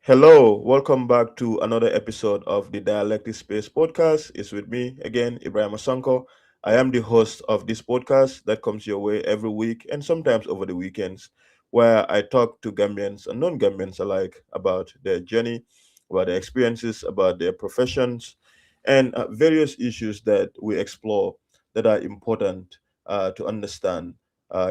Hello, welcome back to another episode of the Dialectic Space Podcast. It's with me again, Ibrahim Asanko. I am the host of this podcast that comes your way every week and sometimes over the weekends, where I talk to Gambians and non Gambians alike about their journey, about their experiences, about their professions, and various issues that we explore that are important to understand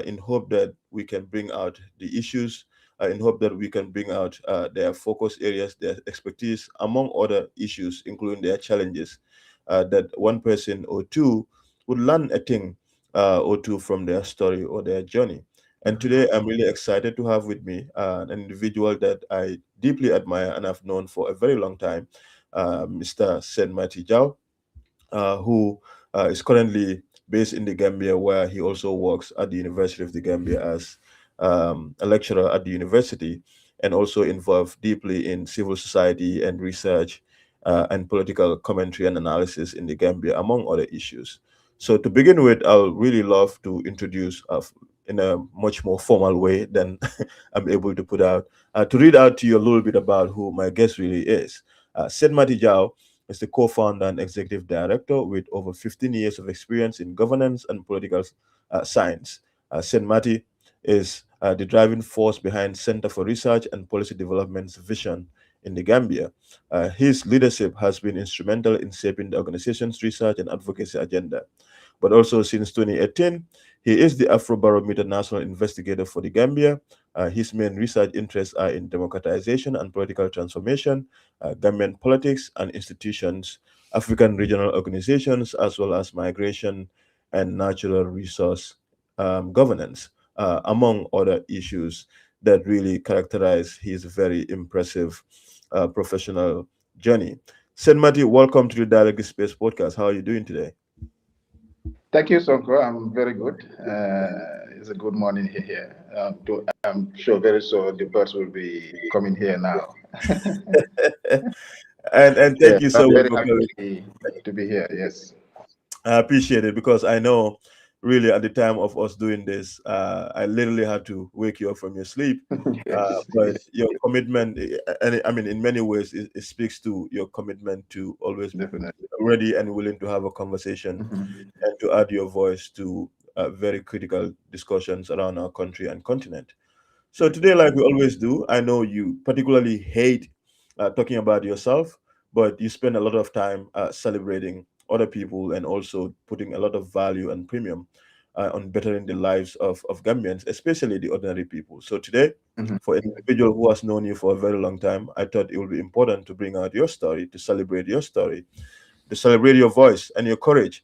in hope that we can bring out the issues in hope that we can bring out their focus areas, their expertise, among other issues, including their challenges, that one person or two would learn a thing or two from their story or their journey. And today, I'm really excited to have with me an individual that I deeply admire and have known for a very long time, Mr. Sait Matty Jaw, who is currently based in the Gambia, where he also works at the University of the Gambia as a lecturer at the university, and also involved deeply in civil society and research and political commentary and analysis in the Gambia, among other issues. So, to begin with, I'll really love to introduce in a much more formal way than I'm able to put out, to read out to you a little bit about who my guest really is. Sait Matty Jaw is the co-founder and executive director with over 15 years of experience in governance and political science. Sait Matty is the driving force behind Center for Research and Policy Development's vision in the Gambia. His leadership has been instrumental in shaping the organization's research and advocacy agenda. But also since 2018, he is the Afrobarometer National Investigator for the Gambia. His main research interests are in democratization and political transformation, Gambian politics and institutions, African regional organizations, as well as migration and natural resource governance, among other issues that really characterize his very impressive professional journey. Sait Matty, welcome to the Dialectic Space Podcast. How are you doing today? Thank you, Sonko. I'm very good. It's a good morning here. I'm sure very soon the birds will be coming here now. And Yeah, thank you so I'm much very for happy coming. to be here. Yes. I appreciate it because I know really at the time of us doing this, I literally had to wake you up from your sleep. Yes. But Yes. your commitment, and I mean, in many ways, it speaks to your commitment to always be Definitely. ready and willing to have a conversation Mhm. and to add your voice to very critical discussions around our country and continent. So today, like we always do, I know you particularly hate talking about yourself, but you spend a lot of time celebrating other people and also putting a lot of value and premium on bettering the lives of Gambians, especially the ordinary people. So today, Mhm. for an individual who has known you for a very long time, I thought it would be important to bring out your story, to celebrate your story, to celebrate your voice and your courage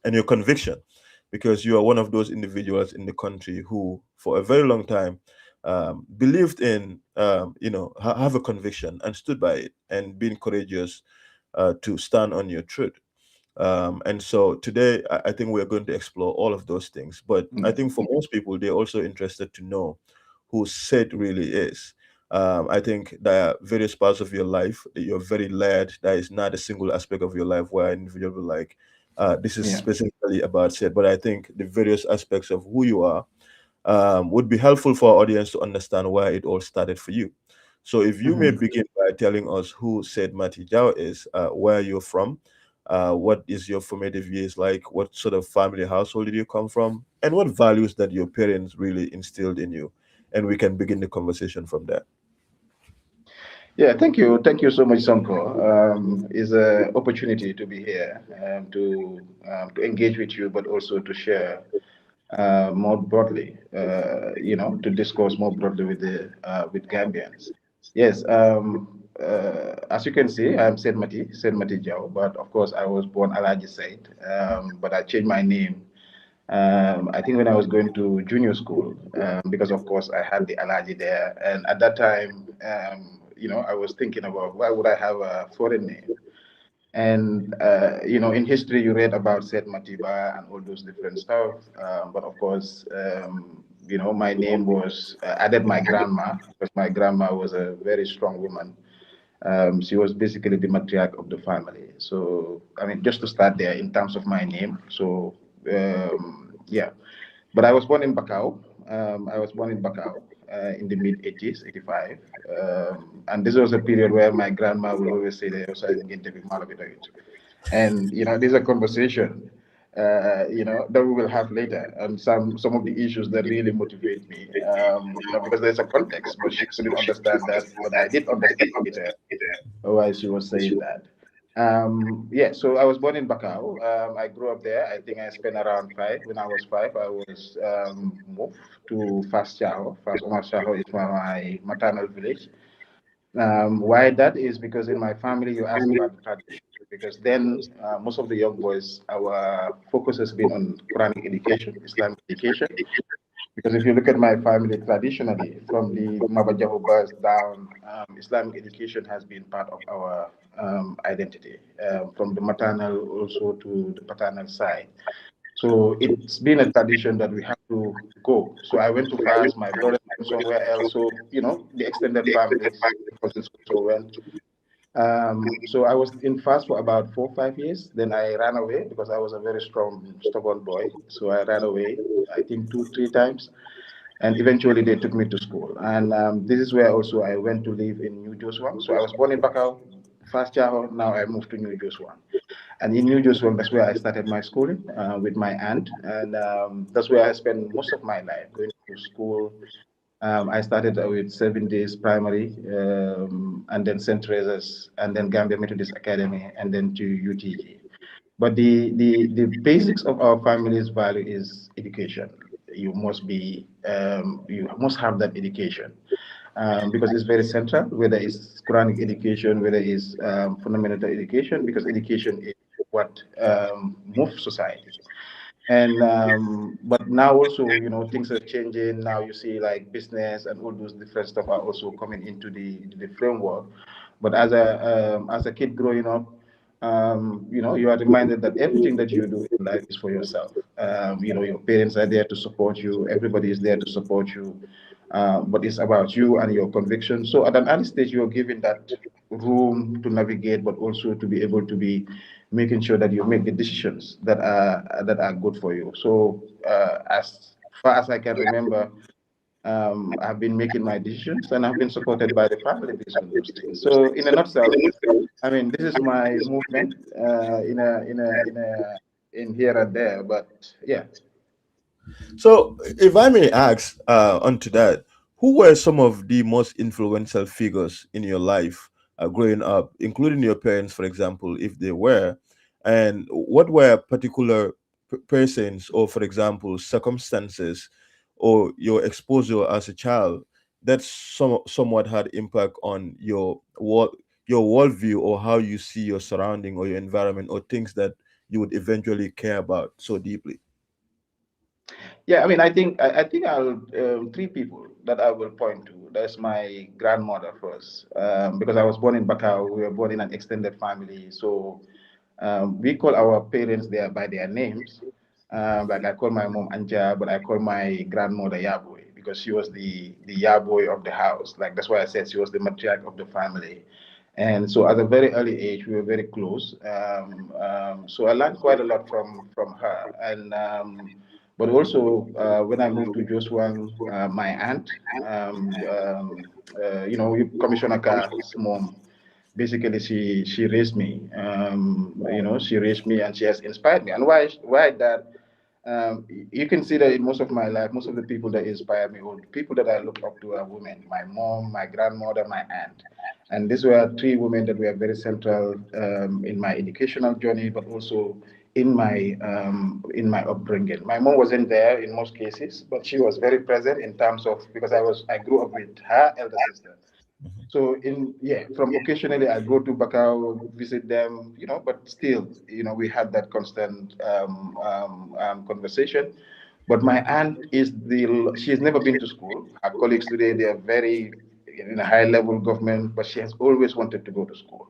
and your conviction, because you are one of those individuals in the country who, for a very long time, believed in, have a conviction and stood by it and being courageous to stand on your truth. And so today, I think we're going to explore all of those things. But I Mm. think for most people, they're also interested to know who Sid really is. I think there are various parts of your life that you're very layered. That is not a single aspect of your life where an individual will like, this is Yeah. specifically about Sid. But I think the various aspects of who you are would be helpful for our audience to understand where it all started for you. So, if you may Mhm. begin by telling us who Said Matty Jaw is, where you're from, what is your formative years like, what sort of family household did you come from, and what values that your parents really instilled in you, and we can begin the conversation from there. Yeah. Thank you. Thank you so much, Sonko. It's an opportunity to be here to engage with you, but also to share more broadly, to discourse more broadly with Gambians. Yes, as you can see, I'm Sait Matty Jaw, but of course I was born Alaji Said, but I changed my name. I think when I was going to junior school, because of course I had the Alaji there, and at that time, I was thinking about why would I have a foreign name? And in history, you read about Seth Matiba and all those different stuff. But of course, my name was added my grandma because my grandma was a very strong woman. She was basically the matriarch of the family. So, I mean, just to start there in terms of my name. So, yeah. But I was born in Bakau. I was born in Bakau. in the mid 80s, 85. And this was a period where my grandma will always say that and these are conversation that we will have later, and some of the issues that really motivate me, because there's a context, but she couldn't understand that, but I did understand later why she was saying that. Yeah, so I was born in Bakau. I grew up there. I think I spent around five. When I was five, I was moved to Fas Chao. Fas Omar Chao is my maternal village. Why that is because in my family, you ask about the tradition, because then most of the young boys, our focus has been on Quranic education, Islamic education. Because if you look at my family traditionally, from the Mabajahu birth down, Islamic education has been part of our identity, from the maternal also to the paternal side. So it's been a tradition that we have to go. So I went to fast, my brother went somewhere else. So, the extended families, cousins also went. So I was in fast for about 4 or 5 years. Then I ran away because I was a very strong, stubborn boy. So I ran away, I think 2, 3 times. And eventually they took me to school. And this is where also I went to live in New Joshua. So I was born in Bakau, first Jaho, now I moved to New Joshua. And in New Joshua, that's where I started my schooling with my aunt. And that's where I spent most of my life going to school. I started with 7 days primary, and then St. Teresa's, and then Gambia Methodist Academy, and then to UTG. But the basics of our family's value is education. You must have that education, because it's very central, whether it's Quranic education, whether it's fundamental education, because education is what moves society. And but now also, things are changing. Now you see like business and all those different stuff are also coming into the framework. But as a kid growing up, you are reminded that everything that you do in life is for yourself. Your parents are there to support you. Everybody is there to support you. But it's about you and your conviction. So at an early stage, you're given that room to navigate, but also to be able to be making sure that you make the decisions that are good for you. So as far as I can remember, I've been making my decisions and I've been supported by the family based on those things. So in a nutshell, I mean, this is my movement in here and there, but yeah. So, if I may ask, onto that, who were some of the most influential figures in your life growing up, including your parents, for example, if they were, and what were particular persons, or for example, circumstances, or your exposure as a child that somewhat had impact on your worldview, or how you see your surrounding or your environment, or things that you would eventually care about so deeply? Yeah, I mean, I think I'll three people that I will point to. That's my grandmother first, because I was born in Bakau. We were born in an extended family, so we call our parents there by their names. Like I call my mom Anja, but I call my grandmother Yaboy because she was the Yaboy of the house. Like that's why I said she was the matriarch of the family. And so at a very early age, we were very close. So I learned quite a lot from her. And but also when I moved to Joshua, my aunt, Commissioner Carr's mom, basically she raised me. She raised me and she has inspired me. And why that? You can see that in most of my life, most of the people that inspire me, or the people that I look up to, are women. My mom, my grandmother, my aunt, and these were three women that were very central in my educational journey, but also in my upbringing. My mom wasn't there in most cases, but she was very present in terms of, because I grew up with her elder sister. So from occasionally I go to Bakau, visit them, but still, we had that constant conversation. But my aunt she has never been to school. Her colleagues today, they are very in a high level government, but she has always wanted to go to school.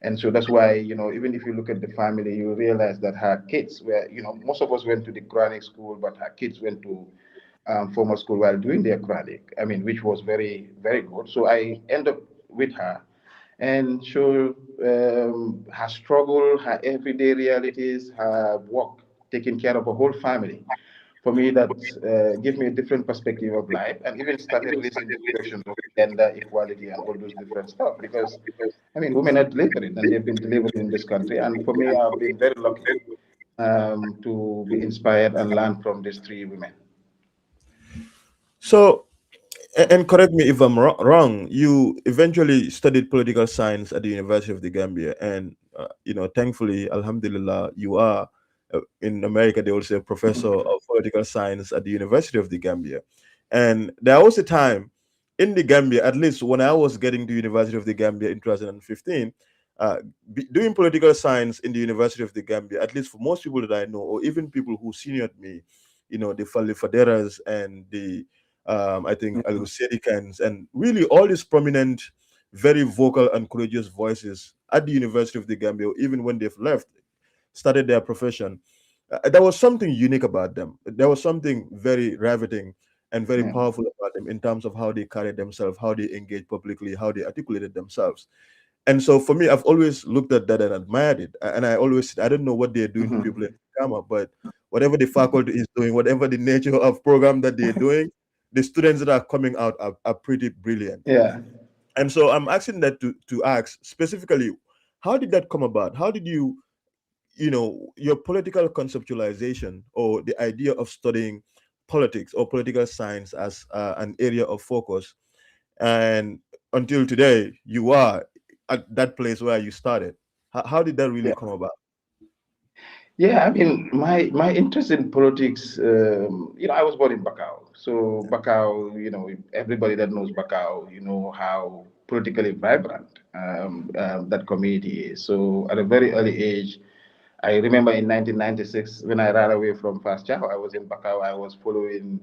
And so that's why, even if you look at the family, you realize that her kids were, most of us went to the Quranic school, but her kids went to formal school while doing their Quranic. I mean, which was very, very good. So I end up with her and show her struggle, her everyday realities, her work, taking care of a whole family. for me, that gave me a different perspective of life, and even started raising this question of gender equality and all those different stuff. Because, I mean, women are delivering, and they've been delivering in this country. And for me, I've been very lucky to be inspired and learn from these three women. So, and correct me if I'm wrong, you eventually studied political science at the University of the Gambia. And, thankfully, Alhamdulillah, you are, in America, they also say professor of political science at the University of the Gambia. And there was a time in the Gambia, at least when I was getting to University of the Gambia in 2015, uh, doing political science in the University of the Gambia, at least for most people that I know, or even people who seniored me, the Fali Faderas and the I think Al Sedikans, and really all these prominent, very vocal and courageous voices at the University of the Gambia, even when they've left, started their profession. There was something unique about them. There was something very riveting and very Yeah, powerful about them in terms of how they carried themselves, how they engaged publicly, how they articulated themselves. And so for me, I've always looked at that and admired it. And I always said, I don't know what they're doing to people in Ghana, but whatever the faculty is doing, whatever the nature of program that they're doing, the students that are coming out are pretty brilliant. yeah, And so I'm asking that to ask specifically, how did that come about? How did your political conceptualization or the idea of studying politics or political science as an area of focus, and until today you are at that place where you started? How did that really yeah. come about? Yeah, I mean, my interest in politics, I was born in Bakau. So Bakau, everybody that knows Bakau, how politically vibrant that community is. So at a very early age, I remember in 1996 when I ran away from Fast Chow, I was in Bakau. I was following.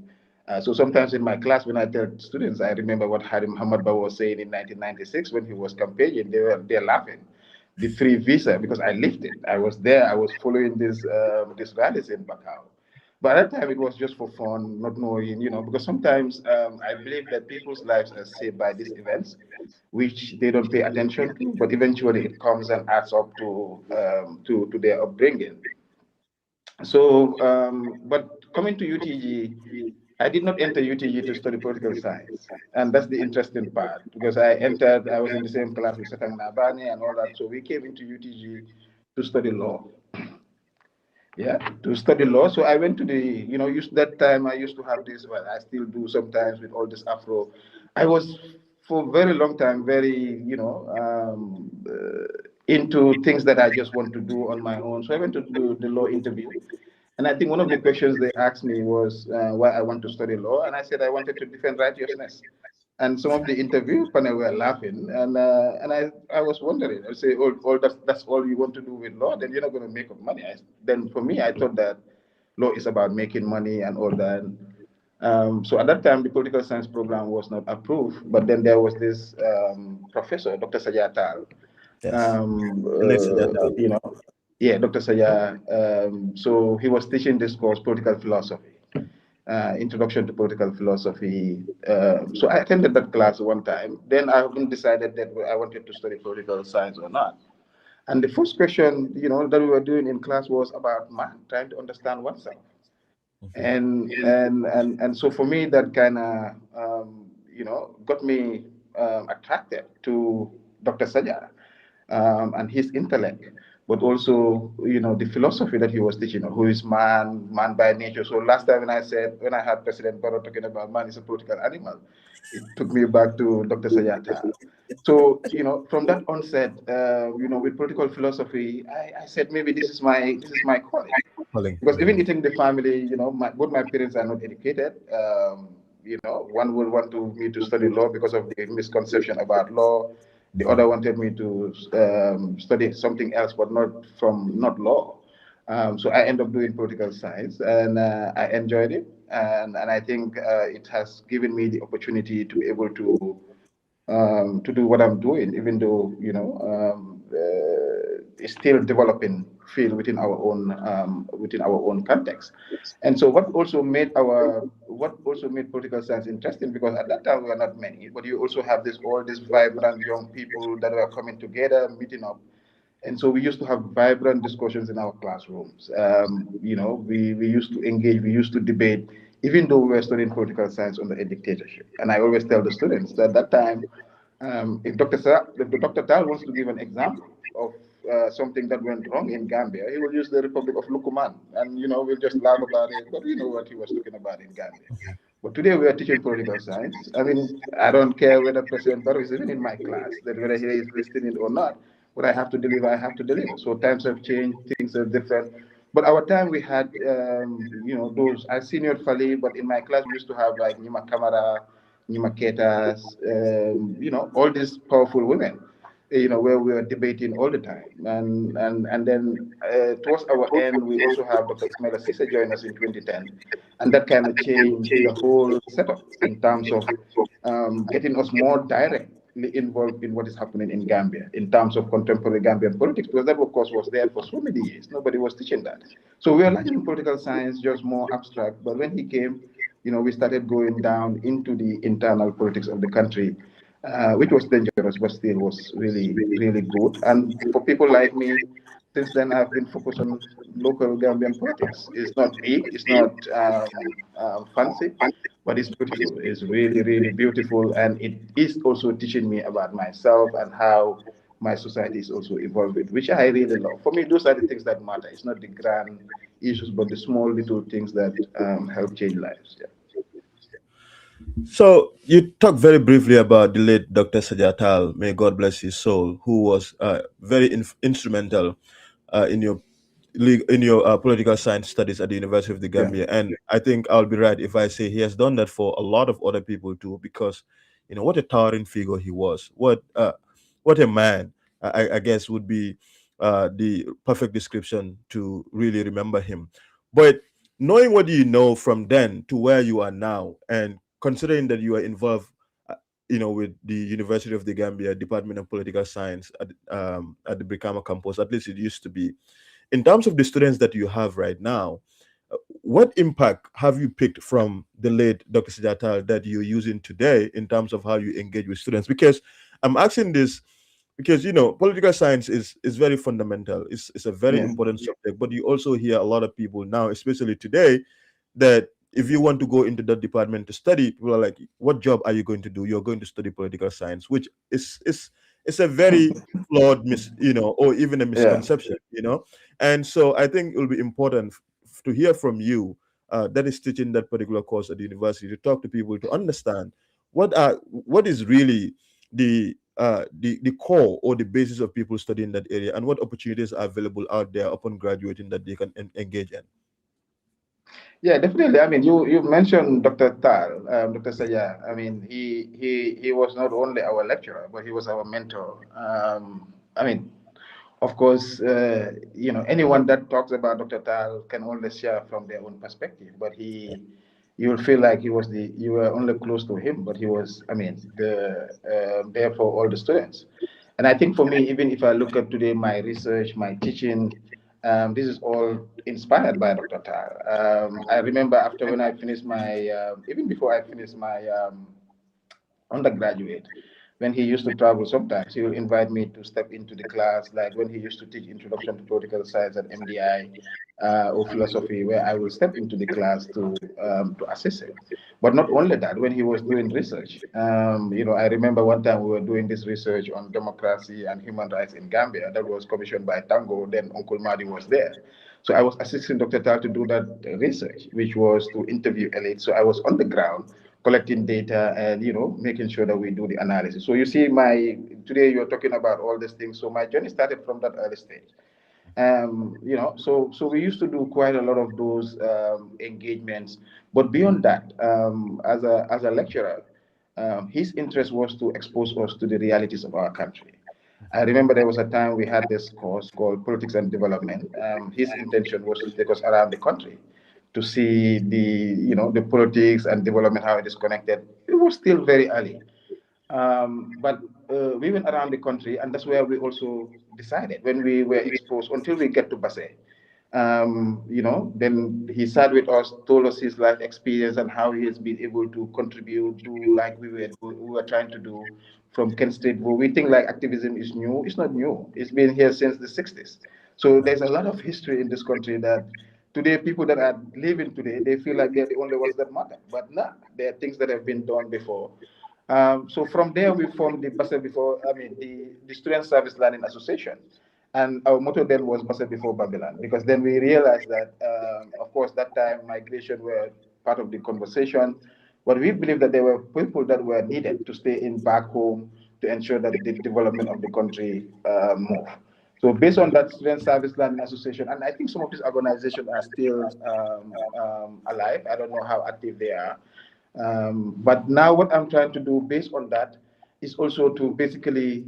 So sometimes in my class, when I tell students, I remember what Harim Muhammad Ba was saying in 1996 when he was campaigning. They're laughing. The free visa, because I lived it. I was there. I was following this rallies in Bakau. But at that time, it was just for fun, not knowing, because sometimes I believe that people's lives are saved by these events, which they don't pay attention to, but eventually it comes and adds up to their upbringing. So, but coming to UTG, I did not enter UTG to study political science, and that's the interesting part because I was in the same class with Satang Nabani and all that. So we came into UTG to study law. Yeah, to study law. So I went to that time I used to have this, well, I still do sometimes with all this Afro. I was for a very long time very, into things that I just want to do on my own. So I went to do the law interview. And I think one of the questions they asked me was why I want to study law. And I said I wanted to defend righteousness. And some of the interview panel were laughing, and I was wondering. I say, all that's all you want to do with law? Then you're not going to make up money. Then for me, I thought that law is about making money and all that. So at that time, the political science program was not approved. But then there was this professor, Dr. Sajatal. Yes. Um, Let's say that. yeah, Dr. Saya. So he was teaching this course, political philosophy. Introduction to political philosophy. So I attended that class one time. Then I haven't decided that I wanted to study political science or not. And the first question, that we were doing in class was about man, trying to understand oneself. And so for me, that kind of, got me attracted to Dr. Sajja and his intellect, but also the philosophy that he was teaching, who is man by nature. So last time when I had President Barrow talking about man is a political animal, it took me back to Dr. Sayata. So from that onset, with political philosophy, I said maybe this is my calling, Calling. because even eating the family, both my parents are not educated. One will want me to study law because of the misconception about law. The other wanted me to study something else, but not law. So I end up doing political science, and I enjoyed it, and I think it has given me the opportunity to be able to do what I'm doing, even though it's still developing field within our own context. And so what also made political science interesting, because at that time we were not many, but you also have all these vibrant young people that were coming together, meeting up. And so we used to have vibrant discussions in our classrooms. We used to engage, we used to debate, even though we were studying political science under a dictatorship. And I always tell the students that that time, if Dr. Tal wants to give an example of something that went wrong in Gambia, he will use the Republic of Lukuman, and we'll just laugh about it. But we know what he was talking about in Gambia. But today we are teaching political science. I mean, I don't care whether President Barrow is even in my class, that whether he is listening or not. What I have to deliver, I have to deliver. So times have changed, things are different. But our time we had, those, I senior Fali, but in my class we used to have like Nima Kamara, Nima Ketas, all these powerful women, where we were debating all the time. And then towards our end, we also have Dr. Ismaila Sise join us in 2010. And that kind of changed the whole setup in terms of getting us more directly involved in what is happening in Gambia in terms of contemporary Gambian politics, because that, of course, was there for so many years. Nobody was teaching that. So we were learning political science, just more abstract. But when he came, we started going down into the internal politics of the country, which was dangerous, but still was really, really good. And for people like me, since then I've been focused on local Gambian politics. It's not big, it's not fancy, but it's beautiful. It's really, really beautiful, and it is also teaching me about myself and how my society is also evolving, which I really love. For me, those are the things that matter. It's not the grand issues, but the small little things that help change lives. Yeah. So you talked very briefly about the late Dr. Sajatal, may God bless his soul, who was very instrumental in your political science studies at the University of the Yeah. Gambia. And I think I'll be right if I say he has done that for a lot of other people too, because what a towering figure he was. What a man. I guess would be the perfect description to really remember him. But knowing what you know from then to where you are now, and considering that you are involved, with the University of the Gambia Department of Political Science at the Brikama campus, at least it used to be. In terms of the students that you have right now, what impact have you picked from the late Dr. Sijatal that you're using today in terms of how you engage with students? Because I'm asking this because political science is very fundamental. It's a very Yeah. important subject, but you also hear a lot of people now, especially today, that if you want to go into that department to study, people are like, what job are you going to do? You're going to study political science, which is a very flawed or even a Yeah. misconception. And so I think it will be important to hear from you that is teaching that particular course at the university, to talk to people to understand what is really the core or the basis of people studying that area, and what opportunities are available out there upon graduating that they can engage in. Yeah, definitely. I mean, you mentioned Dr. Tal, Dr. Saya. I mean, he was not only our lecturer, but he was our mentor. I mean, of course, anyone that talks about Dr. Tal can only share from their own perspective. But you will feel like you were only close to him, but he was, I mean, there for all the students. And I think for me, even if I look at today my research, my teaching, this is all inspired by Dr. Tal. I remember after when I finished my, even before I finished my undergraduate, when he used to travel sometimes, he will invite me to step into the class, like when he used to teach Introduction to Political Science at MDI or philosophy, where I will step into the class to assist him. But not only that, when he was doing research, I remember one time we were doing this research on democracy and human rights in Gambia that was commissioned by Tango, then Uncle Madi was there. So I was assisting Dr. Tal to do that research, which was to interview elites. So I was on the ground collecting data and making sure that we do the analysis. So you see, today you're talking about all these things. So my journey started from that early stage. So we used to do quite a lot of those engagements. But beyond that, as a lecturer, his interest was to expose us to the realities of our country. I remember there was a time we had this course called Politics and Development. His intention was to take us around the country to see the politics and development, how it is connected. It was still very early. But we went around the country, and that's where we also decided when we were exposed until we get to Basse. Then he sat with us, told us his life experience and how he has been able to contribute, do like we were trying to do from Kent State. But we think like activism is new. It's not new. It's been here since the 60s. So there's a lot of history in this country that today people that are living today, they feel like they're the only ones that matter. But nah, there are things that have been done before. So from there, we formed the Basel before, I mean, the Student Service Learning Association. And our motto then was Basel before Babylon, because then we realized that, of course, that time migration were part of the conversation, but we believe that there were people that were needed to stay in back home to ensure that the development of the country move. So based on that Student Service Learning Association, and I think some of these organizations are still alive. I don't know how active they are. But now what I'm trying to do based on that is also to basically,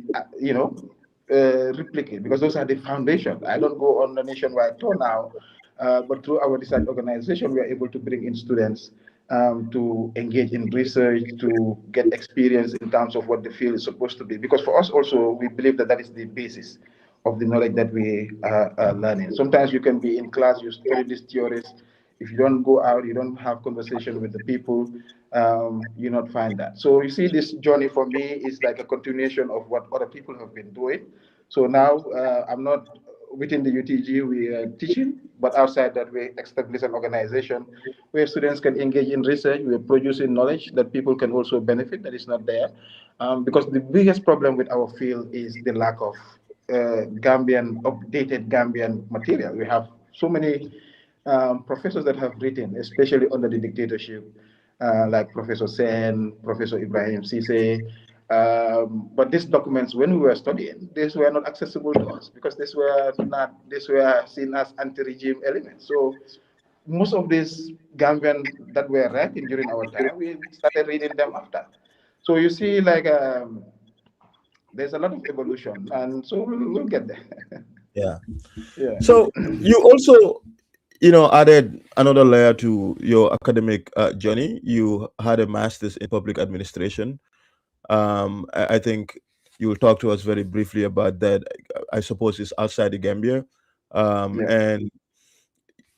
replicate, because those are the foundation. I don't go on a nationwide tour now, but through our research organization, we are able to bring in students to engage in research, to get experience in terms of what the field is supposed to be. Because for us also, we believe that that is the basis of the knowledge that we are learning. Sometimes you can be in class, you study these theories. If you don't go out, you don't have conversation with the people, you not find that. So you see, this journey for me is like a continuation of what other people have been doing. So now I'm not within the UTG, we are teaching, but outside that we establish an organization where students can engage in research. We're producing knowledge that people can also benefit that is not there. Because the biggest problem with our field is the lack of updated Gambian material. We have so many professors that have written, especially under the dictatorship, like Professor Sen, Professor Ibrahim Sise. But these documents, when we were studying, these were not accessible to us because these were seen as anti-regime elements. So most of these Gambian that were writing during our time, we started reading them after. So you see, like there's a lot of evolution, and so we'll get there. Yeah. Yeah. So you also, added another layer to your academic journey. You had a master's in public administration. I think you will talk to us very briefly about that. I suppose it's outside the Gambia. Yeah. And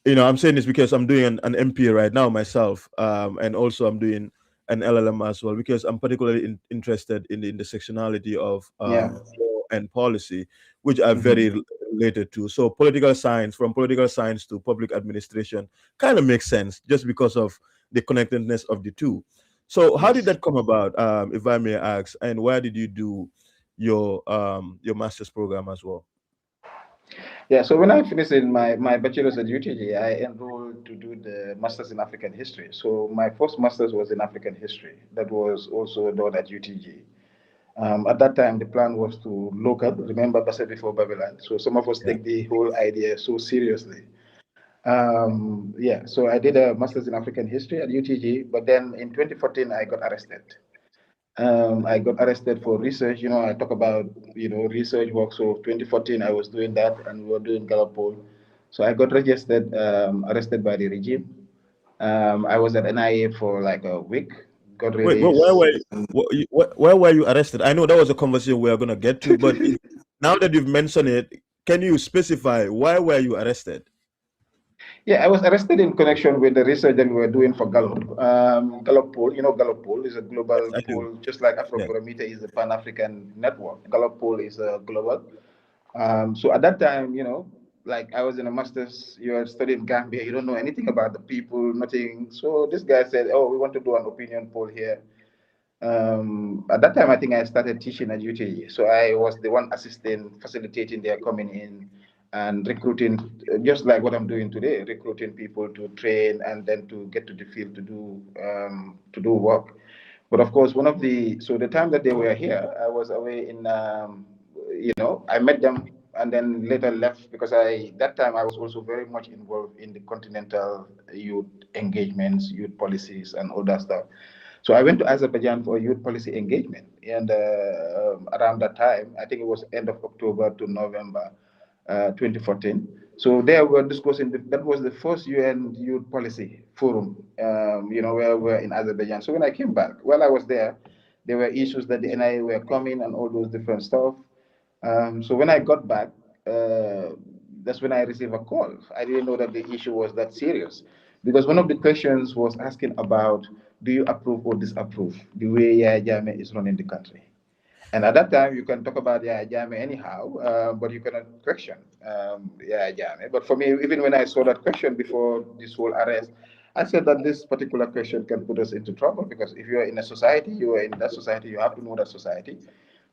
I'm saying this because I'm doing an MPA right now myself, and also I'm doing an LLM as well because I'm particularly interested in the intersectionality of Yeah. law and policy, which are very Mhm. related to. So political science, from political science to public administration, kind of makes sense just because of the connectedness of the two. So how did Yes. that come about, if I may ask, and where did you do your master's program as well? Yeah, so when I finished in my bachelor's at UTG, I enrolled to do the master's in African history. So my first master's was in African history. That was also done at UTG. At that time, the plan was to local, remember Basel before Babylon. So some of us Yeah. take the whole idea so seriously. Yeah, so I did a master's in African history at UTG, but then in 2014, I got arrested. I got arrested for research. I talk about, research work. So 2014, I was doing that and we were doing Gallup poll. So I got registered, arrested by the regime. I was at NIA for like a week, got Wait, where released. were you, where were you arrested? I know that was a conversation we are going to get to, but now that you've mentioned it, can you specify why were you arrested? Yeah, I was arrested in connection with the research that we were doing for Gallup. Gallup poll, Gallup poll is a Yes, global I do. poll, just like Yeah. Afrobarometer is a Pan-African network. Gallup poll is a global. So at that time, like I was in a master's, you are studying Gambia, you don't know anything about the people, nothing. So this guy said, "Oh, we want to do an opinion poll here." At that time, I think I started teaching at UTE. So I was the one assisting, facilitating their coming in and recruiting, just like what I'm doing today, recruiting people to train and then to get to the field to do work. But of course, so the time that they were here, I was away in, I met them and then later left because that time I was also very much involved in the continental youth engagements, youth policies, and all that stuff. So I went to Azerbaijan for a youth policy engagement, and around that time, I think it was end of October to November, 2014. So there we were discussing. That was the first UN Youth Policy Forum, where we were in Azerbaijan. So when I came back, while I was there were issues that the NIA were coming and all those different stuff. So when I got back, That's when I received a call. I didn't know that the issue was that serious, because one of the questions was asking about, do you approve or disapprove the way Yaya Jammeh is running the country? And at that time, you can talk about Yaya Jammeh anyhow, but you cannot question Yaya Jammeh. But for me, even when I saw that question before this whole arrest, I said that this particular question can put us into trouble, because if you are in a society, you are in that society, you have to know that society.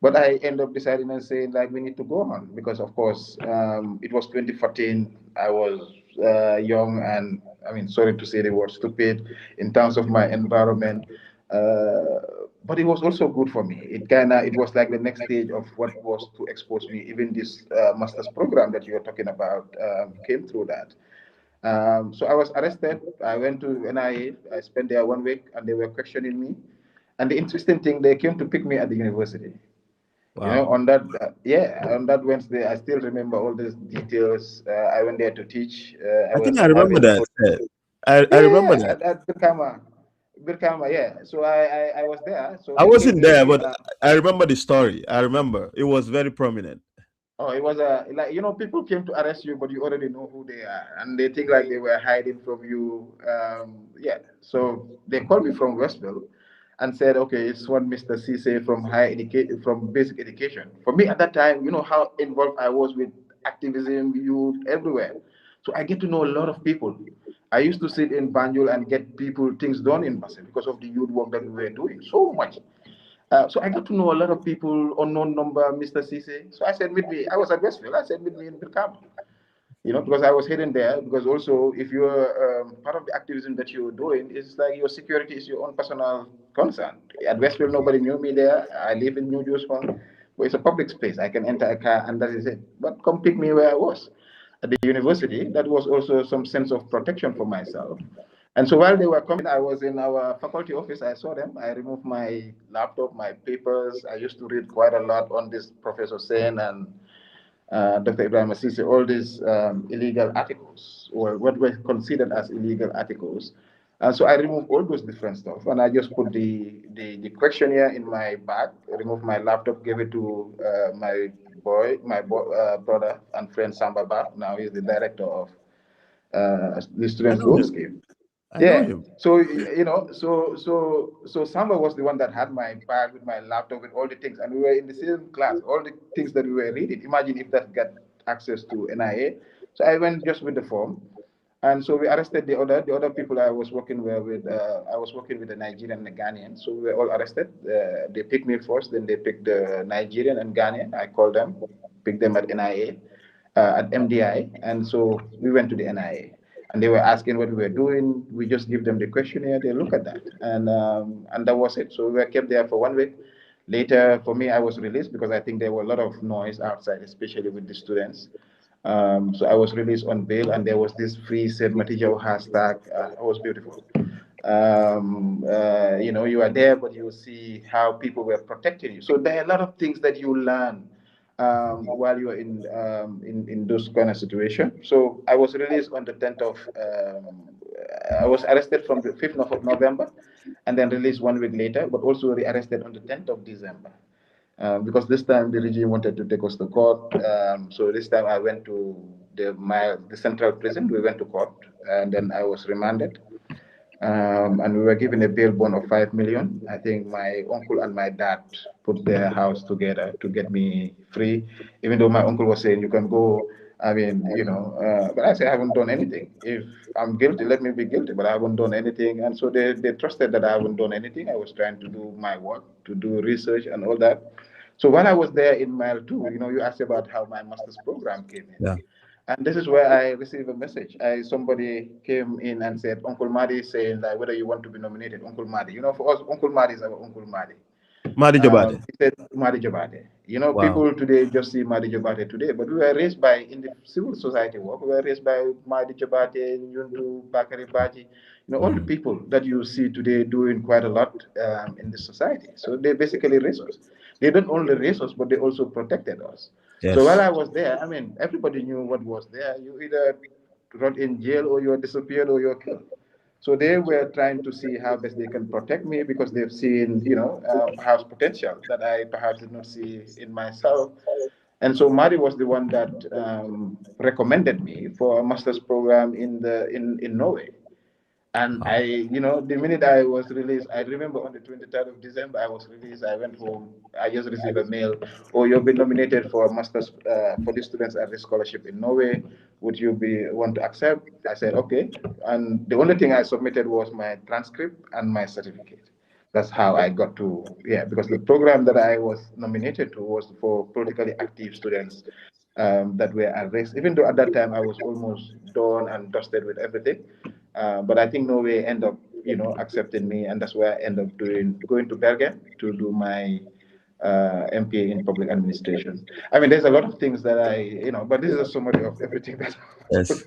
But I end up deciding and saying like we need to go on, because of course it was 2014. I was young, and I mean, sorry to say the word stupid in terms of my environment. But it was also good for me. It was like the next stage of what was to expose me. Even this master's program that you were talking about came through that. So I was arrested. I went to NIA. I spent there 1 week, and they were questioning me. And the interesting thing, they came to pick me at the university. Wow. On that, on that Wednesday, I still remember all these details. I went there to teach. I I think was I remember having, that. I remember yeah, that. at Birkama, yeah. So I was there. So I they gave wasn't there, me, but I remember the story. I remember it was very prominent. oh, it was like, people came to arrest you, but you already know who they are, and they think like they were hiding from you. Yeah. So they called me from Westville and said, okay, it's one Mr. Cisse from from basic education. For me at that time, you know how involved I was with activism, youth, everywhere. So I get to know a lot of people. I used to sit in Banjul and get people things done in Basse because of the youth work that we were doing so much. So I got to know a lot of people, unknown number, Mr. Cisse. So I said, meet me. I was at Westfield. I said, meet me in Birkama. Because I was hidden there. Because also, if you're part of the activism that you're doing, it's like your security is your own personal concern. At Westfield, nobody knew me there. I live in New Jerusalem, but it's a public space. I can enter a car, and that is it. But come pick me where I was. At the university, that was also some sense of protection for myself. And so while they were coming, I was in our faculty office. I saw them. I removed my laptop, my papers. I used to read quite a lot on this Professor Sen and Dr. Ibrahim Assisi, all these illegal articles, or what were considered as illegal articles. And so I removed all those different stuff, and I just put the questionnaire in my bag, removed my laptop, gave it to my brother and friend Sambaba. Now he's the director of the I Students' know Loan him. Scheme. I know Yeah. him. So so Samba was the one that had my bag with my laptop with all the things, and we were in the same class. All the things that we were reading. Imagine if that got access to NIA. So I went just with the form, and so we arrested the other people I was working with. I was working with the Nigerian and the Ghanaian, so we were all arrested. They picked me first, then they picked the Nigerian and Ghanaian. I called them, picked them at NIA, at MDI, and so we went to the NIA. And they were asking what we were doing. We just give them the questionnaire. They look at that, and that was it. So we were kept there for 1 week. Later, for me, I was released because I think there were a lot of noise outside, especially with the students. So I was released on bail, and there was this free Sait Matty Jaw hashtag. It was beautiful. You are there, but you see how people were protecting you. So there are a lot of things that you learn while you're in those kind of situation. So I was released on the 10th of. I was arrested from the 5th of November, and then released 1 week later, but also rearrested on the 10th of December. Because this time the regime wanted to take us to court. So this time I went to the central prison. We went to court, and then I was remanded. And we were given a bail bond of 5 million. I think my uncle and my dad put their house together to get me free, even though my uncle was saying you can go. I mean, but I say I haven't done anything. If I'm guilty, let me be guilty, but I haven't done anything. And so they trusted that I haven't done anything. I was trying to do my work, to do research and all that. So while I was there in mile two, you asked about how my master's program came in. Yeah. And this is where I received a message. Somebody came in and said, Uncle Madi is saying that whether you want to be nominated, Uncle Madi. For us, Uncle Madi is our Uncle Madi. Madi Jabade. He said Madi Jabate. Wow. People today just see Madi Jabate today, but we were raised in the civil society work, we were raised by Madi Jabate, Nyundu, Bakari Baji, all the Mhm. people that you see today doing quite a lot in the society. So they basically raised us. They don't only raise us, but they also protected us. So while Yes. I was there, I mean, everybody knew what was there. You either rot in jail or you are disappeared or you're killed. So they were trying to see how best they can protect me because they've seen, perhaps potential that I perhaps did not see in myself. And so Mari was the one that recommended me for a master's program in Norway. And I, the minute I was released, I remember on the 23rd of December, I was released. I went home. I just received a mail. Oh, you've been nominated for a master's for the students at the scholarship in Norway. Would you be want to accept? I said okay. And the only thing I submitted was my transcript and my certificate. That's how I got to, yeah, because the program that I was nominated to was for politically active students that were at risk. Even though at that time I was almost done and dusted with everything, but I think Norway end up, accepting me, and that's where I end up going to Bergen to do my MPA in public administration. I mean, there's a lot of things that but this is a summary of everything that. Yes.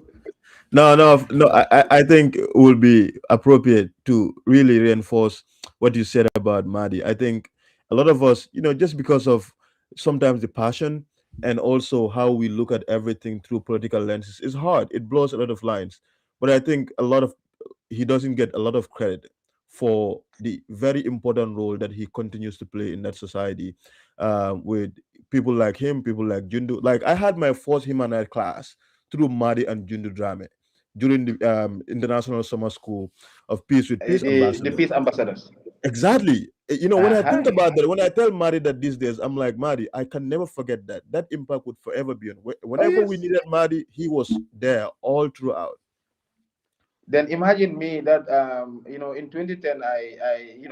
No, no, no. I think it would be appropriate to really reinforce what you said about Madi. I think a lot of us, just because of sometimes the passion and also how we look at everything through political lenses, is hard. It blows a lot of lines. But I think he doesn't get a lot of credit for the very important role that he continues to play in that society, with people like him, people like Jundu. Like I had my first human class through Madi and Jundu Drame during the International Summer School of Peace with Peace The Ambassador. peace ambassadors. Exactly. When I think Yeah. about that, when I tell Mari that these days, I'm like, Mari, I can never forget that. That impact would forever be on. Oh Whenever we yes. needed Mari, he was there all throughout. Then imagine me that in 2010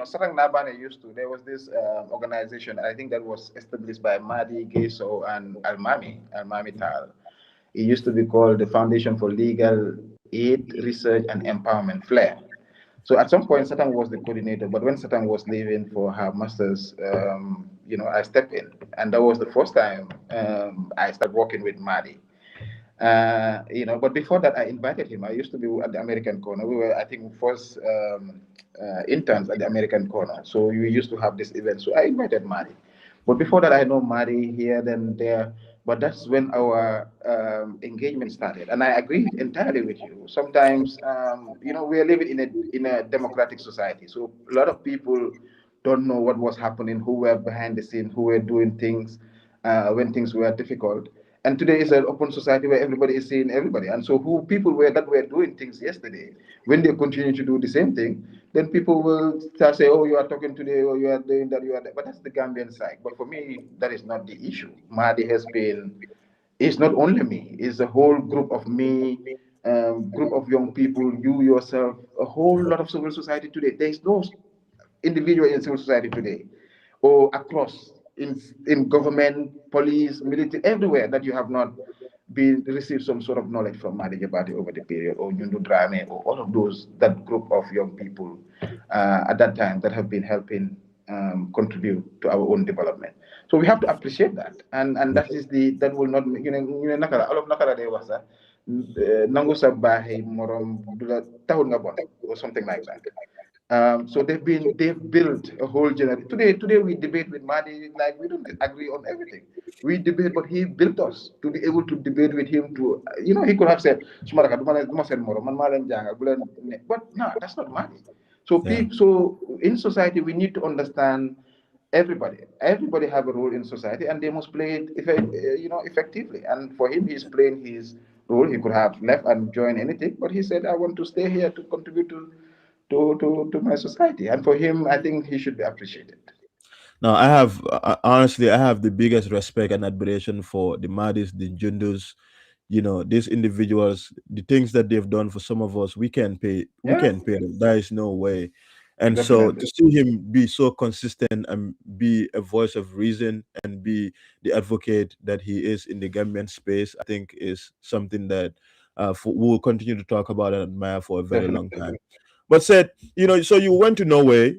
Sarang Nabane used to, there was this organization, I think, that was established by Madi Geso and Almami Tal. It used to be called the Foundation for Legal Aid, Research and Empowerment, FLAIR. So at some point, Satan was the coordinator, but when Satan was leaving for her master's, I stepped in, and that was the first time I started working with Madi. But before that, I invited him. I used to be at the American Corner. We were, I think, first interns at the American Corner. So we used to have this event. So I invited Mari. But before that, I know Mari here, then there. But that's when our engagement started, and I agree entirely with you. Sometimes, we are living in a democratic society, so a lot of people don't know what was happening, who were behind the scene, who were doing things when things were difficult. And today is an open society where everybody is seeing everybody. And so who people were that were doing things yesterday, when they continue to do the same thing, then people will start say, oh, you are talking today, or you are doing that, you are that. But that's the Gambian side. But for me, that is not the issue. Mahdi has been, it's not only me, it's a whole group of me, group of young people, you yourself, a whole lot of civil society today. There's no individual in civil society today or across in government, police, military, everywhere that you have not been received some sort of knowledge from Madi Jabati over the period, or Nyundu Drame, or all of those, that group of young people at that time that have been helping contribute to our own development. So we have to appreciate that, and that will not, nakara, all of nakara de wasa, nangu sa bahay morom dula tahun nga bon, or something like that. So they've built a whole generation. Today we debate with Madi, like we don't agree on everything. We debate, but he built us to be able to debate with him. He could have said, "Sumaraka, duma sen moro, man malen janga, bulan ne." But no, that's not Madi. So Yeah. so in society we need to understand everybody. Everybody have a role in society, and they must play it, effectively. And for him, he's playing his role. He could have left and joined anything, but he said, "I want to stay here to contribute to my society." And for him, I think he should be appreciated. Now, I have honestly, I have the biggest respect and admiration for the Madis, the Jundus, these individuals, the things that they've done for some of us, we Yeah, can pay them. There is no way. And so to definitely. see him be so consistent and be a voice of reason and be the advocate that he is in the Gambian space, I think is something that we'll continue to talk about and admire for a very long time. Definitely. But said, so you went to Norway,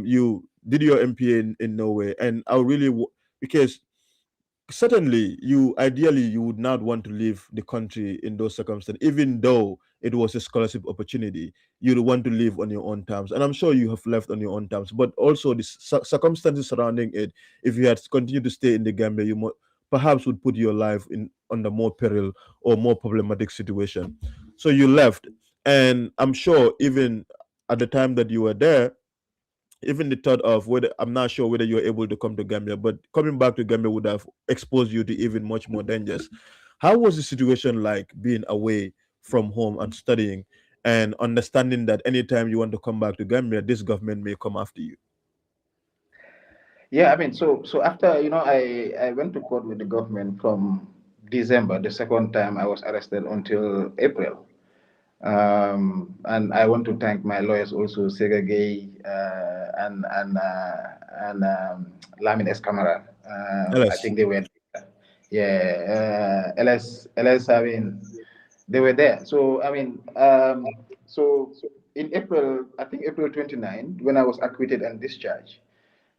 you did your MPA in Norway, and I really, because certainly you would not want to leave the country in those circumstances, even though it was a scholarship opportunity. You'd want to live on your own terms, and I'm sure you have left on your own terms, but also the circumstances surrounding it. If you had continued to stay in the Gambia, perhaps would put your life in under more peril or more problematic situation. So you left, and I'm sure even at the time that you were there, even the thought of whether, I'm not sure whether you're able to come to Gambia, but coming back to Gambia would have exposed you to even much more dangers. How was the situation like being away from home and studying and understanding that anytime you want to come back to Gambia, this government may come after you? Yeah, I mean, so after I went to court with the government from December, the second time I was arrested, until April. And I want to thank my lawyers also, Sega Gay, and Lamin Escamara. I LS. think they were, yeah, LS. I mean, they were there. So I mean, so in April, I think April 29, when I was acquitted and discharged.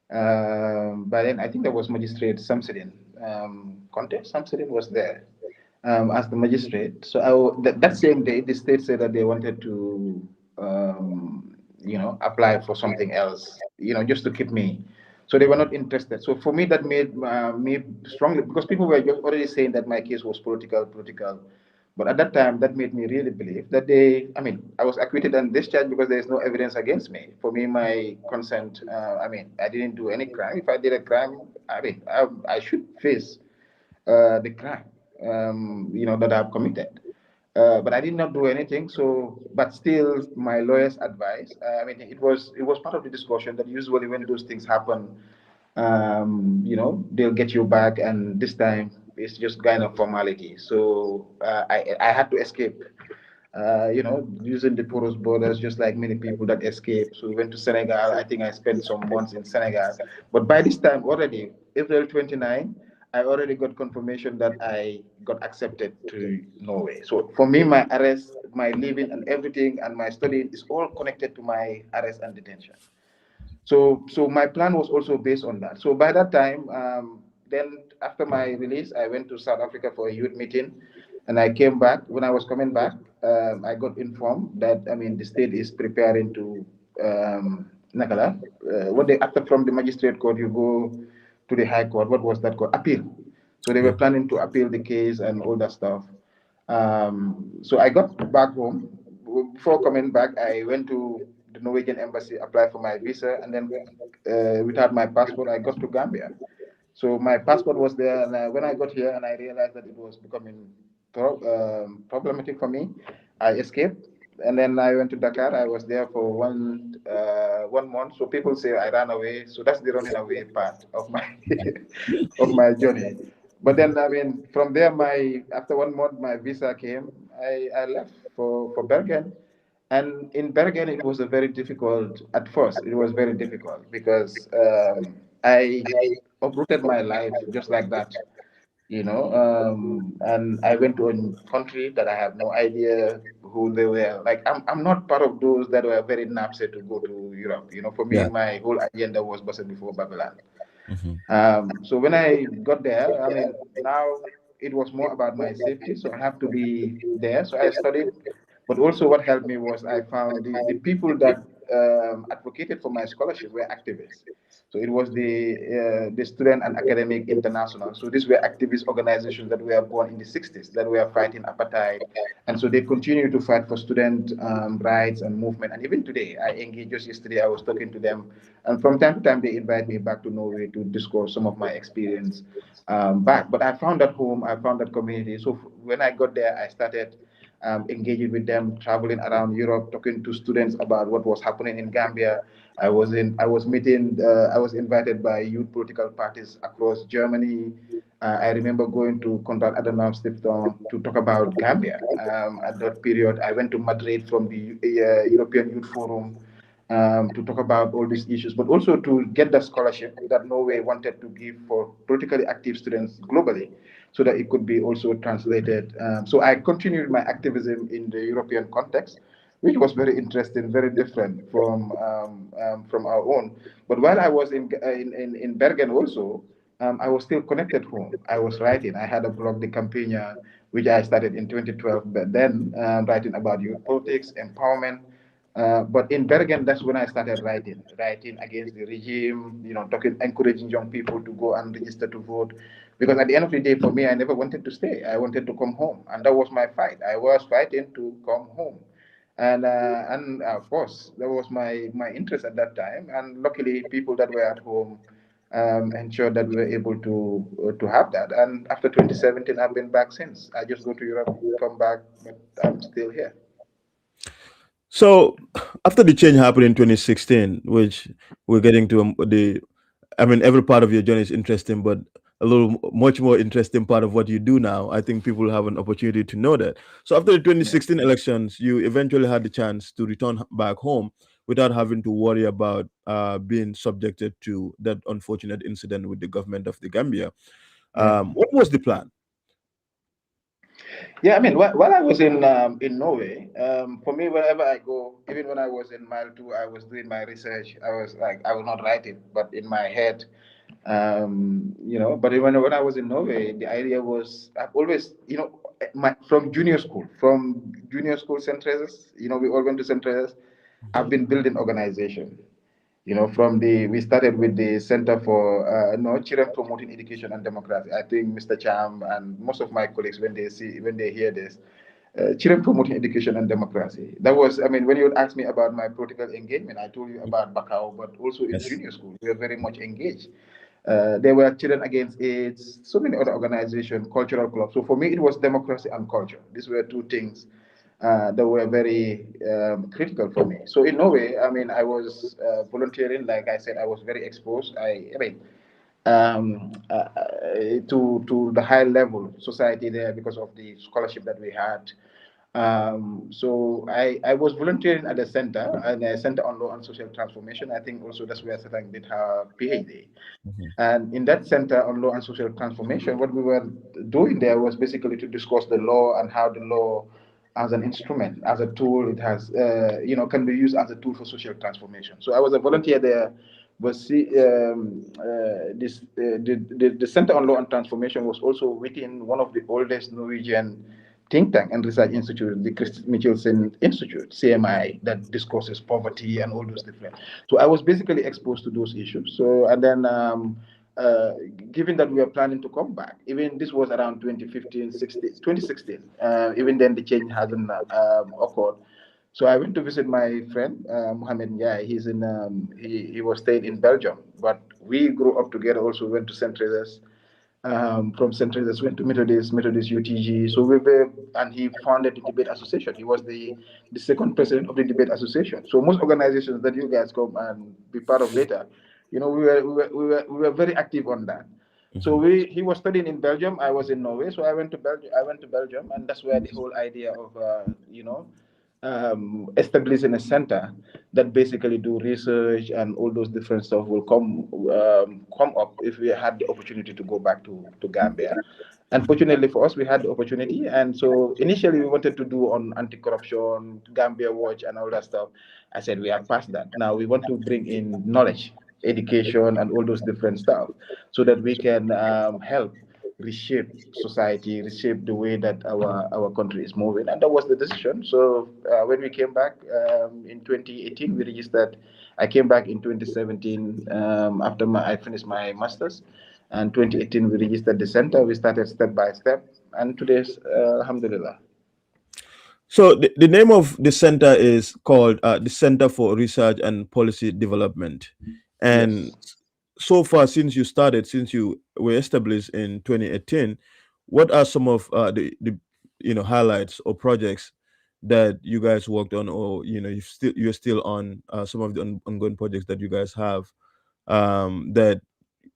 But then I think there was Magistrate Samsudin. Conte Samsudin was there as the magistrate. So that same day, the state said that they wanted to, apply for something else, just to keep me. So they were not interested. So for me, that made me strongly, because people were just already saying that my case was political. But at that time, that made me really believe that I was acquitted and discharged because there is no evidence against me. For me, my consent, I didn't do any crime. If I did a crime, I should face the crime, that I've committed. But I did not do anything. So, but still, my lawyer's advice. It was part of the discussion that usually when those things happen, they'll get you back, and this time it's just kind of formality. So I had to escape. Using the porous borders, just like many people that escape. So we went to Senegal. I think I spent some months in Senegal. But by this time, already, April 29, I already got confirmation that I got accepted to Norway. So for me, my arrest, my living, and everything, and my studying is all connected to my arrest and detention. So my plan was also based on that. So by that time, then after my release, I went to South Africa for a youth meeting, and I came back. When I was coming back, I got informed that the state is preparing to Nakala. What they after from the magistrate court, you go to the high court. What was that called? Appeal. So they were Yeah. planning to appeal the case and all that stuff. So I got back home. Before coming back, I went to the Norwegian embassy, applied for my visa, and then without my passport, I got to Gambia. So my passport was there, and when I got here and I realized that it was becoming problematic for me, I escaped. And then I went to Dakar. I was there for 1 month. So people say I ran away. So that's the running away part of my of my journey. But then from there, my after 1 month, my visa came. I left for Bergen, and in Bergen it was a very difficult at first. It was very difficult because I uprooted my life just like that, and I went to a country that I have no idea who they were. Like I'm not part of those that were very napsy to go to Europe. For me, Yeah. my whole agenda was Busted Before Babylon. Hmm. So when I got there, now it was more about my safety. So I have to be there. So I studied, but also what helped me was I found the people that advocated for my scholarship were activists. So it was the Student and Academic International. So these were activist organizations that were born in the 60s that were fighting apartheid. And so they continue to fight for student rights and movement. And even today, I engaged just yesterday, I was talking to them. And from time to time, they invite me back to Norway to discuss some of my experience back. But I found that home, I found that community. So when I got there, I started engaging with them, traveling around Europe, talking to students about what was happening in Gambia. I was invited by youth political parties across Germany. I remember going to Konrad Adenauer Stiftung to talk about Gambia. At that period, I went to Madrid from the European Youth Forum to talk about all these issues, but also to get the scholarship that Norway wanted to give for politically active students globally, so that it could be also translated. So I continued my activism in the European context, which was very interesting, very different from our own. But while I was in Bergen also, I was still connected home. I was writing. I had a blog, The Campagna, which I started in 2012, but then writing about youth politics, empowerment. But in Bergen, that's when I started writing against the regime, talking, encouraging young people to go and register to vote. Because at the end of the day, for me, I never wanted to stay. I wanted to come home. And that was my fight. I was fighting to come home. And of course that was my interest at that time. And luckily, people that were at home ensured that we were able to have that. And after 2017, I've been back since. I just go to Europe, come back, but I'm still here. So after the change happened in 2016, which we're getting to the, I mean, every part of your journey is interesting, but a little much more interesting part of what you do now. I think people have an opportunity to know that. So after the Yeah. 2016 elections, you eventually had the chance to return back home without having to worry about being subjected to that unfortunate incident with the government of the Gambia. Yeah. What was the plan? Yeah, I mean, while I was in Norway, for me, wherever I go, even when I was in Mile Two, I was doing my research. I was like, I will not write it, but in my head, But when I was in Norway, the idea was I've always, from junior school St. Teresa's, we all went to St. Teresa's. I've been building organization. We started with the Center for no Children Promoting Education and Democracy. I think Mr. Cham and most of my colleagues, when they hear this, Children Promoting Education and Democracy. That was, I mean, when you would ask me about my political engagement, I told you about Bakau, but also in Yes. junior school, we were very much engaged. There were Children Against AIDS, so many other organizations, cultural clubs. So for me, it was democracy and culture. These were two things that were very critical for me. So in Norway, I mean, I was volunteering. Like I said, I was very exposed. To the high level society there because of the scholarship that we had. So I was volunteering at the center, and a center on law and social transformation. I think also that's where Satang did her PhD. Mhm. And in that center on law and social transformation, what we were doing there was basically to discuss the law and how the law, as an instrument, as a tool, it has, can be used as a tool for social transformation. So I was a volunteer there. But see, the Center on Law and Transformation was also within one of the oldest Norwegian think tank and research institute, the Christ Michelsen Institute, CMI, that discusses poverty and all those different. So I was basically exposed to those issues. So and then. Uh, Given that we are planning to come back, even this was around 2015, 2016, even then the change hasn't occurred. So I went to visit my friend Mohamed Ndiaye. He was staying in Belgium, but we grew up together. Also went to St. Teresa's. From St. Teresa's went to Methodist UTG. So we were, and he founded the debate association. He was the second president of the debate association. So most organizations that you guys come and be part of later, we were very active on that. So Mhm. he was studying in Belgium. I was in Norway. So I went to Belgium, and that's where the whole idea of establishing a center that basically do research and all those different stuff will come up if we had the opportunity to go back to Gambia. Unfortunately for us, we had the opportunity, and so initially we wanted to do on anti-corruption, Gambia Watch, and all that stuff. I said we are past that. Now we want to bring in knowledge, education, and all those different stuff, so that we can help reshape society, reshape the way that our country is moving. And that was the decision. So when we came back in 2018, we registered. I came back in 2017 after I finished my master's. And 2018, we registered the center. We started step by step. And today's, alhamdulillah. So the name of the center is called the Center for Research and Policy Development. And Yes. so far, since you were established in 2018, what are some of the highlights or projects that you guys worked on, or you're still on some of the ongoing projects that you guys have that,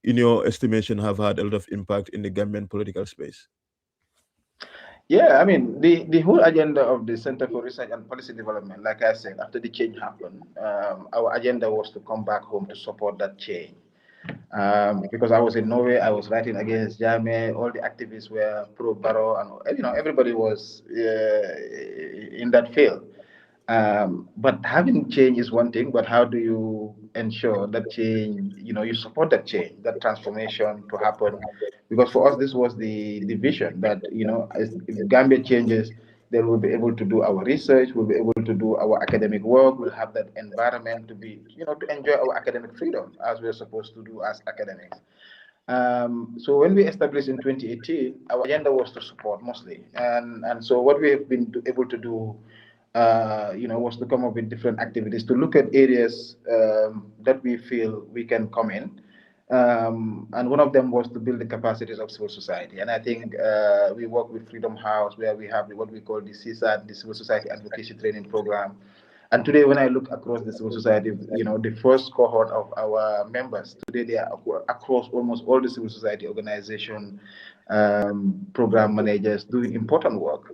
in your estimation, have had a lot of impact in the Gambian political space? Yeah, I mean, the whole agenda of the Center for Research and Policy Development, like I said, after the change happened, our agenda was to come back home to support that change. Because I was in Norway, I was writing against Jammeh. All the activists were pro Barrow, and everybody was in that field. But having change is one thing, but how do you ensure that change? You support that change, that transformation to happen. Because for us, this was the vision that if Gambia changes, then we'll be able to do our research, we'll be able to do our academic work, we'll have that environment to be, to enjoy our academic freedom as we're supposed to do as academics. So when we established in 2018, our agenda was to support mostly, and so what we have been able to do was to come up with different activities to look at areas that we feel we can come in. And one of them was to build the capacities of civil society. And I think we work with Freedom House, where we have what we call the CSAT, the Civil Society Advocacy Training Program. And today, when I look across the civil society, the first cohort of our members, today they are across almost all the civil society organization, program managers doing important work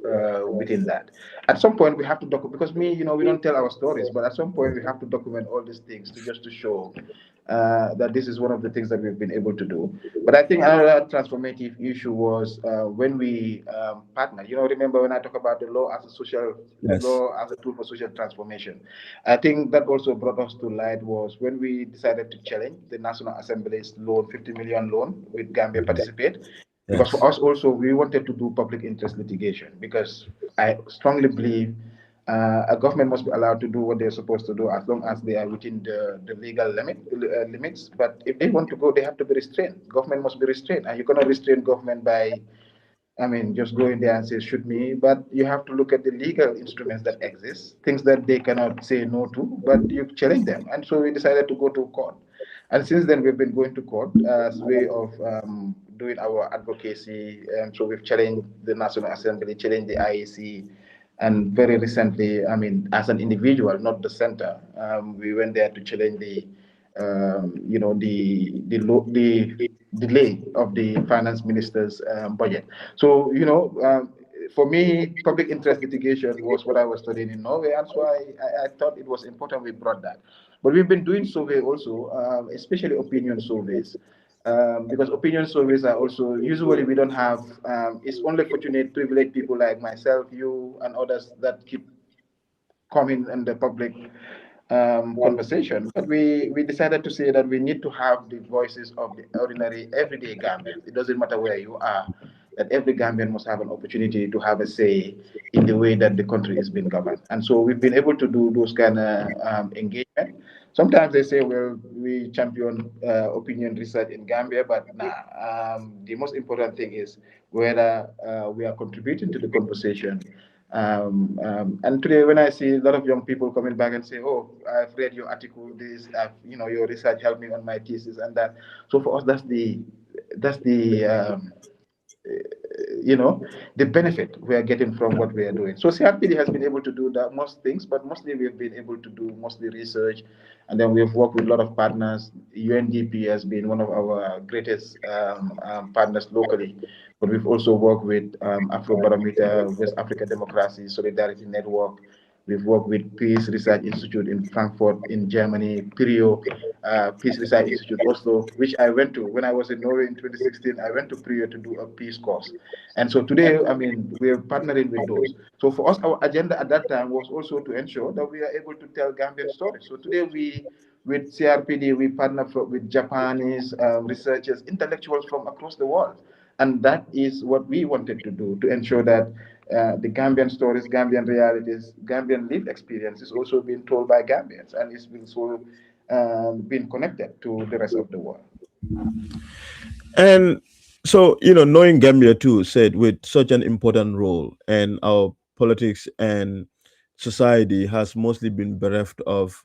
within that. At some point, we have to document, because we don't tell our stories, but at some point, we have to document all these things to show that this is one of the things that we've been able to do. But I think another transformative issue was when we partnered. Remember when I talk about the Yes. law as a tool for social transformation? I think that also brought us to light was when we decided to challenge the National Assembly's loan, 50 million loan, with Gambia participate. Because for Yes. us also, we wanted to do public interest litigation, because I strongly believe a government must be allowed to do what they're supposed to do as long as they are within the legal limits. But if they want to go, they have to be restrained. Government must be restrained, and you cannot restrain government by, just go in there and say, shoot me. But you have to look at the legal instruments that exist, things that they cannot say no to, but you challenge them. And so we decided to go to court. And since then, we've been going to court as a way of doing our advocacy. So we've challenged the National Assembly, challenged the IEC. And very recently, as an individual, not the center, we went there to challenge the delay of the finance minister's budget. So, for me, public interest litigation was what I was studying in Norway, and so I thought it was important we brought that. But we've been doing survey also, especially opinion surveys, because opinion surveys are also, usually we don't have, it's only fortunate privileged people like myself, you, and others that keep coming in the public conversation. But we decided to say that we need to have the voices of the ordinary, everyday Gambians. It doesn't matter where you are, that every Gambian must have an opportunity to have a say in the way that the country is being governed. And so we've been able to do those kind of engagement. Sometimes they say, well, we champion opinion research in Gambia, but nah, the most important thing is whether we are contributing to the conversation. And today, when I see a lot of young people coming back and say, "Oh, I've read your article, this, your research helped me on my thesis and that." So for us, that's the you know, the benefit we are getting from what we are doing. So CRPD has been able to do that most things, but mostly we've been able to do mostly research, and then we've worked with a lot of partners. UNDP has been one of our greatest partners locally, but we've also worked with Afrobarometer, West Africa Democracy Solidarity Network. We've worked with Peace Research Institute in Frankfurt, in Germany, PRIO, Peace Research Institute Oslo, which I went to when I was in Norway in 2016. I went to PRIO to do a peace course. And so today, we're partnering with those. So for us, our agenda at that time was also to ensure that we are able to tell Gambian stories. So today, with CRPD, we partner with Japanese researchers, intellectuals from across the world. And that is what we wanted to do, to ensure that the Gambian stories, Gambian realities, Gambian lived experience is also being told by Gambians, and it's been so being connected to the rest of the world. And so, knowing Gambia too, said with such an important role, and our politics and society has mostly been bereft of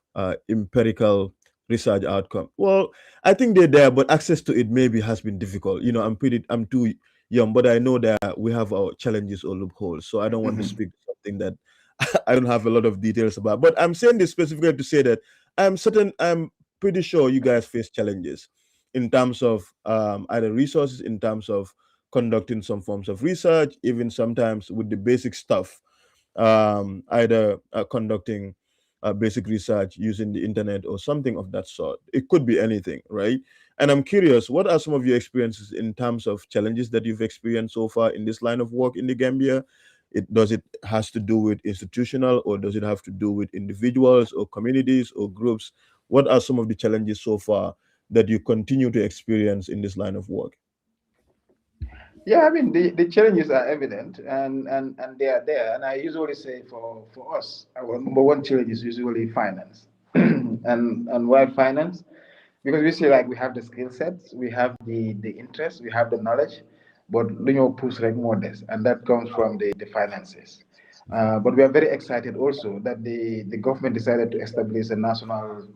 empirical research outcome. Well, I think they're there, but access to it maybe has been difficult. I'm too young, but I know that we have our challenges or loopholes. So I don't want to Mhm. speak to something that I don't have a lot of details about. But I'm saying this specifically to say that I'm pretty sure you guys face challenges in terms of either resources, in terms of conducting some forms of research, even sometimes with the basic stuff, either conducting basic research using the internet or something of that sort. It could be anything, right? And I'm curious, what are some of your experiences in terms of challenges that you've experienced so far in this line of work in the Gambia? It has to do with institutional, or does it have to do with individuals or communities or groups? What are some of the challenges so far that you continue to experience in this line of work? Yeah, the challenges are evident, and they are there. And I usually say for us, our number one challenge is usually finance. And why finance? Because we see like we have the skill sets, we have the interest, we have the knowledge, but push like modest, and that comes from the finances. But we are very excited also that the government decided to establish a national,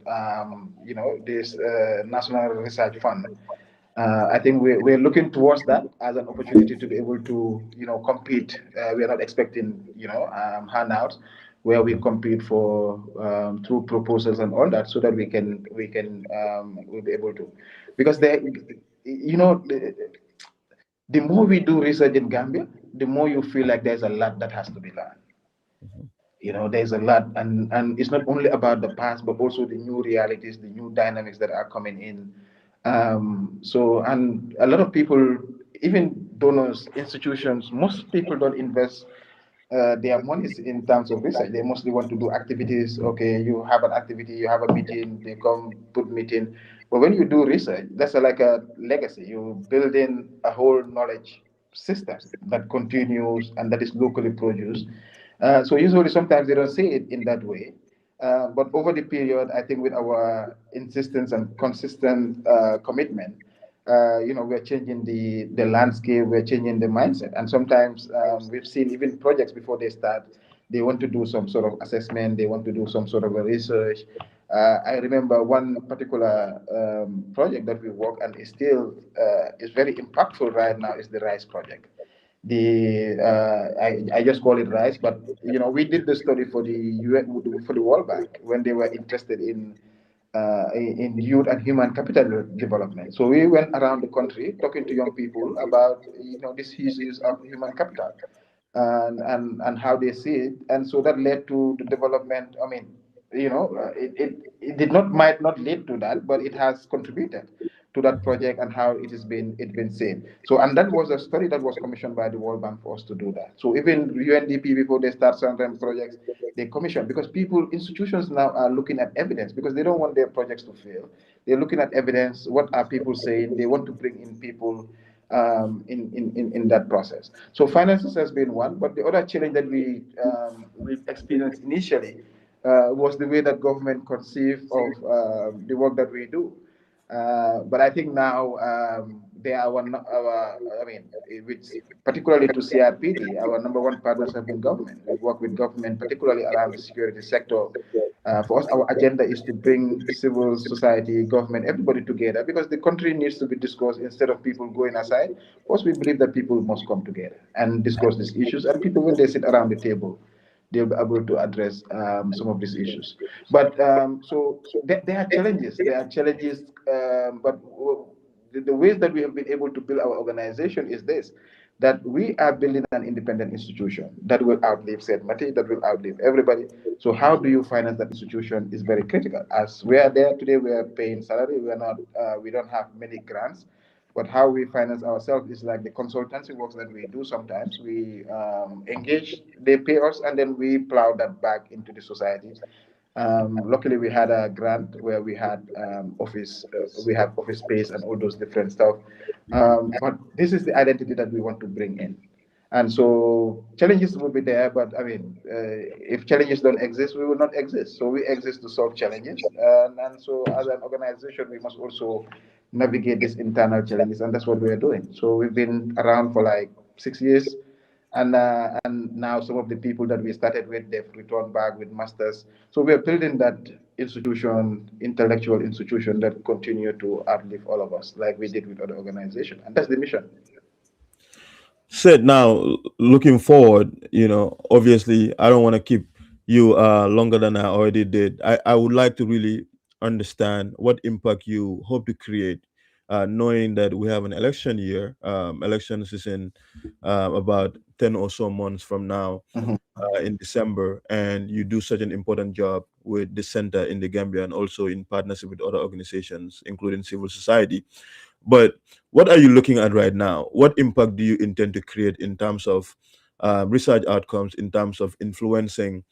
this national research fund. I think we're looking towards that as an opportunity to be able to, compete. We are not expecting, handouts, where we compete for through proposals and all that, so that we'll be able to, because the more we do research in Gambia, the more you feel like there's a lot that has to be learned. There's a lot, and it's not only about the past, but also the new realities, the new dynamics that are coming in. And a lot of people, even donors, institutions, most people don't invest their monies in terms of research. They mostly want to do activities. Okay, you have an activity, you have a meeting, they come put meeting. But when you do research, that's like a legacy. You build in a whole knowledge system that continues and that is locally produced. So usually, sometimes they don't see it in that way. But over the period, I think with our insistence and consistent commitment, we're changing the landscape, we're changing the mindset. And sometimes we've seen even projects before they start, they want to do some sort of assessment, they want to do some sort of a research. I remember one particular project that we work and is very impactful right now is the Rice project. I just call it Rice, but we did the study for the for the World Bank when they were interested in youth and human capital development. So we went around the country talking to young people about these issues of human capital and how they see it, and so that led to the development. I mean, it did not might not lead to that, but it has contributed to that project and how it's been seen. So, and that was a study that was commissioned by the World Bank for us to do that. So even UNDP, before they start certain projects, they commission, because institutions now are looking at evidence, because they don't want their projects to fail. They're looking at evidence. What are people saying? They want to bring in people in that process. So finances has been one, but the other challenge that we've experienced initially was the way that government conceive of the work that we do. But I think now they are I mean, which particularly to CRPD, our number one partners have been government. We work with government, particularly around the security sector. For us, our agenda is to bring civil society, government, everybody together, because the country needs to be discussed instead of people going aside. Of course, we believe that people must come together and discuss these issues, and people, when they sit around the table, they'll be able to address some of these issues. But there are challenges. There are challenges, but the ways that we have been able to build our organization is this: that we are building an independent institution that will outlive Sait Matty, that will outlive everybody. So how do you finance that institution is very critical. As we are there today, we are paying salary. We are not. We don't have many grants. But how we finance ourselves is like the consultancy works that we do sometimes. We engage, they pay us, and then we plow that back into the society. Luckily, we had a grant where we have office space and all those different stuff. But this is the identity that we want to bring in. And so challenges will be there, but I mean, if challenges don't exist, we will not exist. So we exist to solve challenges. And so as an organization, we must also navigate these internal challenges, and that's what we are doing. So we've been around for like 6 years, and now some of the people that we started with, they've returned back with masters. So we are building that institution, intellectual institution that continue to outlive all of us, like we did with other organizations, and that's the mission. Said now, looking forward, obviously I don't want to keep you longer than I already did. I would like to really understand what impact you hope to create, knowing that we have an election year. Elections is in about 10 or so months from now, Mhm. in December, and you do such an important job with the center in the Gambia and also in partnership with other organizations, including civil society. But what are you looking at right now? What impact do you intend to create in terms of research outcomes, in terms of influencing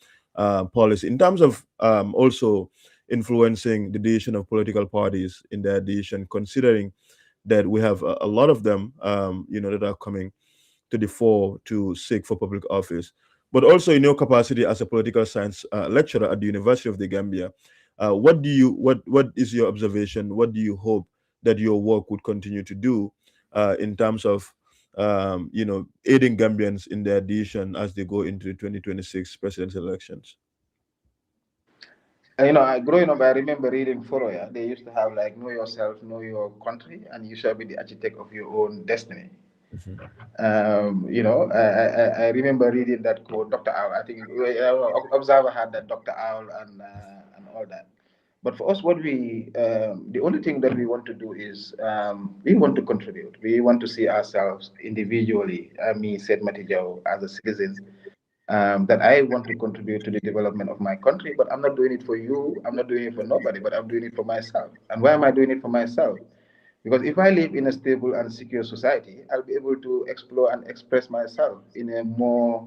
policy, in terms of also influencing the decision of political parties in their decision, considering that we have a lot of them, that are coming to the fore to seek for public office, but also in your capacity as a political science lecturer at the University of the Gambia. What is your observation? What do you hope that your work would continue to do in terms of aiding Gambians in their decision as they go into the 2026 presidential elections? Growing up, I remember reading Foroya. They used to have like, know yourself, know your country, and you shall be the architect of your own destiny. Mhm. I remember reading that quote, Dr. Owl. I think Observer had that, Dr. Owl, and all that. But for us, the only thing that we want to do is we want to contribute. We want to see ourselves individually. Me, Sait Matty Jaw, as a citizen, that I want to contribute to the development of my country, but I'm not doing it for you. I'm not doing it for nobody, but I'm doing it for myself. And why am I doing it for myself? Because if I live in a stable and secure society, I'll be able to explore and express myself in a more,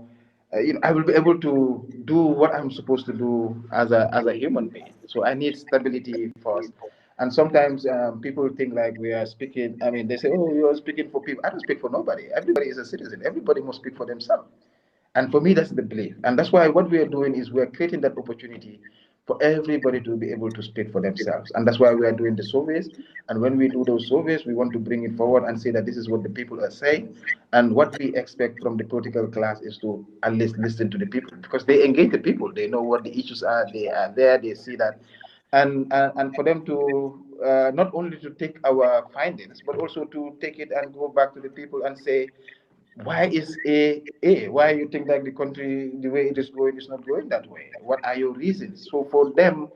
I will be able to do what I'm supposed to do as a human being. So I need stability first. And sometimes people think like we are speaking. I mean, they say, "Oh, you're speaking for people." I don't speak for nobody. Everybody is a citizen. Everybody must speak for themselves. And for me, that's the belief. And that's why what we are doing is we're creating that opportunity for everybody to be able to speak for themselves. And that's why we are doing the surveys. And when we do those surveys, we want to bring it forward and say that this is what the people are saying. And what we expect from the political class is to at least listen to the people because they engage the people. They know what the issues are. They are there. They see that. And for them to not only to take our findings, but also to take it and go back to the people and say, why is A? Why you think that the country, the way it is not going that way? What are your reasons? So for them,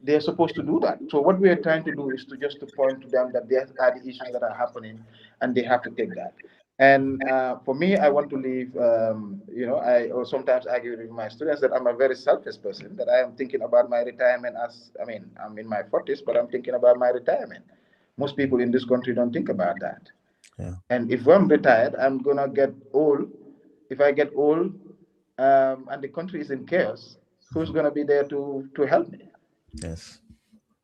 they're supposed to do that. So what we are trying to do is to just to point to them that there are the issues that are happening, and they have to take that. And for me, I want to leave. I or sometimes argue with my students that I'm a very selfish person. That I am thinking about my retirement as I mean, I'm in my 40s, but I'm thinking about my retirement. Most people in this country don't think about that. Yeah. And if I'm retired, I'm gonna get old. If I get old, and the country is in chaos, who's gonna be there to help me? Yes.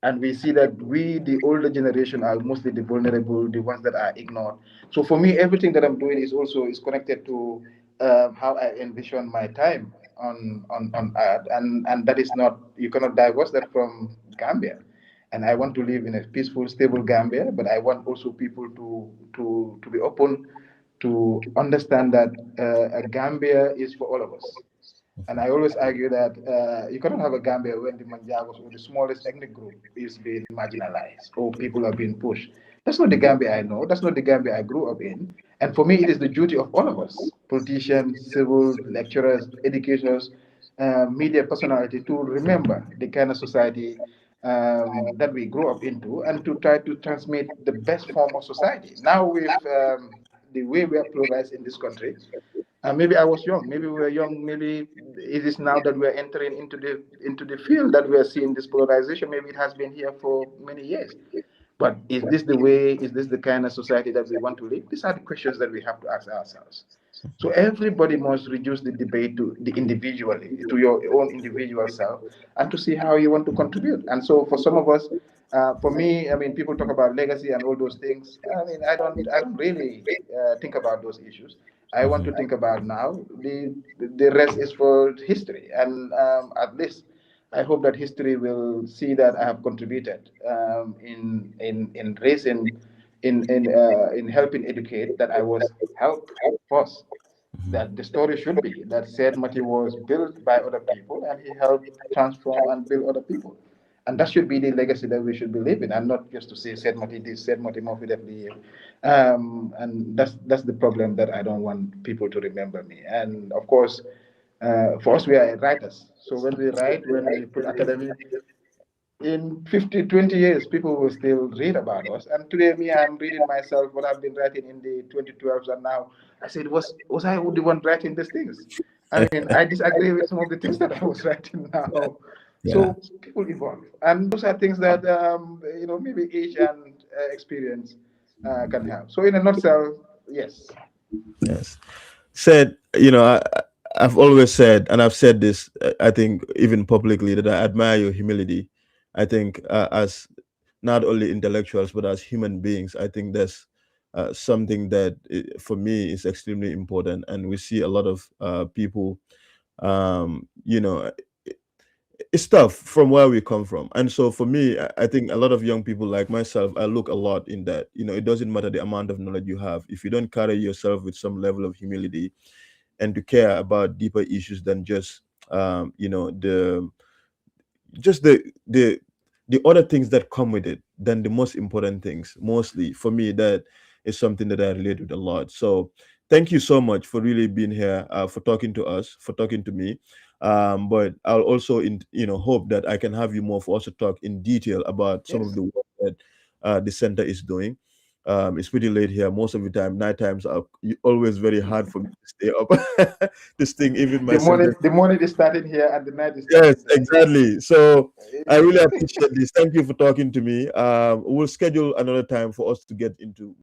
And we see that we, the older generation, are mostly the vulnerable, the ones that are ignored. So for me, everything that I'm doing is connected to how I envision my time on earth, and that is not, you cannot divorce that from Gambia. And I want to live in a peaceful, stable Gambia, but I want also people to be open to understand that Gambia is for all of us. And I always argue that you cannot have a Gambia when the Manjagos or the smallest ethnic group is being marginalized or people are being pushed. That's not the Gambia I know. That's not the Gambia I grew up in. And for me, it is the duty of all of us, politicians, civil, lecturers, educators, media personality, to remember the kind of society that we grew up into and to try to transmit the best form of society. Now, with the way we are polarized in this country, maybe I was young. Maybe we were young. Maybe it is now that we are entering into the field that we are seeing this polarization. Maybe it has been here for many years. But is this the way? Is this the kind of society that we want to live? These are the questions that we have to ask ourselves. So everybody must reduce the debate to the individually, to your own individual self, and to see how you want to contribute. And so for some of us, for me, I mean, people talk about legacy and all those things. I mean, I don't really think about those issues. I want to think about now. The rest is for history, and at least I hope that history will see that I have contributed in raising, in helping educate. That I was help first. That the story should be that Said Mati was built by other people and he helped transform and build other people. And that should be the legacy that we should be living, and not just to say Said Mati this, Said Mati Mofid FDA. And that's the problem that I don't want people to remember me. And of course, for us, we are writers. So when we write, when we put academy, in 50, 20 years, people will still read about us. And today, me, I'm reading myself what I've been writing in the 2012s, and now I said, was I the one writing these things? I mean, I disagree with some of the things that I was writing now. Yeah. So people evolve, and those are things that maybe age and experience can help. So in a nutshell, yes. Yes. Said, I've always said, and I've said this, I think, even publicly, that I admire your humility. I think, as not only intellectuals, but as human beings, I think that's something that, for me, is extremely important. And we see a lot of people, um, you know, it's tough from where we come from. And so for me, I think a lot of young people like myself, I look a lot in that, it doesn't matter the amount of knowledge you have. If you don't carry yourself with some level of humility and to care about deeper issues than just, the just the other things that come with it than the most important things. Mostly for me, that is something that I relate with a lot. So thank you so much for really being here, for talking to us, for talking to me. But I'll also hope that I can have you more for us to talk in detail about some of Yes. the work that the center is doing. It's pretty late here. Most of the time, night times are always very hard for me to stay up. This thing, even The myself. morning, the morning is starting here, and the night is Yes, starting there. exactly. So I really appreciate this. Thank you for talking to me. We'll schedule another time for us to get into